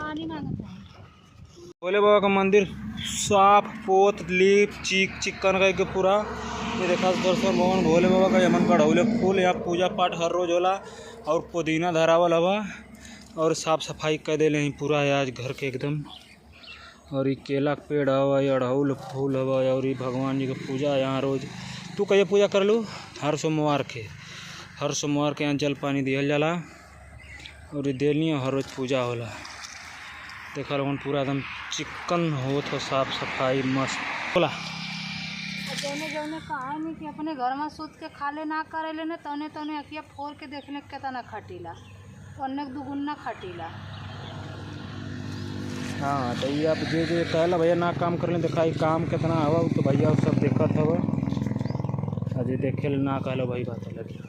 पानी मांगता है। भोले बाबा का मंदिर साफ पोत लीप चिकन के पूरा ये देखा दर्शन भवन भोले बाबा का यमन गढ़ौले फूल। यहाँ पूजा पाठ हर रोज होला और पुदीना धरावल हवा और साफ सफाई कर देले हैं पूरा आज घर के एकदम। और ये केला के पेड़ हवा, ये अड़हुल फूल हवा और ये भगवान जी की पूजा यहाँ रोज। तू कहिए पूजा कर लू हर सोमवार के यहाँ जल पानी दिहल जाला और ये देली हर रोज पूजा होला। देखा लोगन पूरा एकदम चिकन होत हो साफ सफाई मस्त बोला। जौने जौने कहा नहीं कि अपने घर में सूत के खाले ना करेले न तौने तौने अकिया फोड़ के देखने के तना खटीला अन्य दुगुना खटीला। हाँ तो ये आप जे कहला भैया ना काम कर लें देखा काम कितना हवा तो भैया सब दिक्कत हवा अजय देखे ना कहला भाई बात लगी।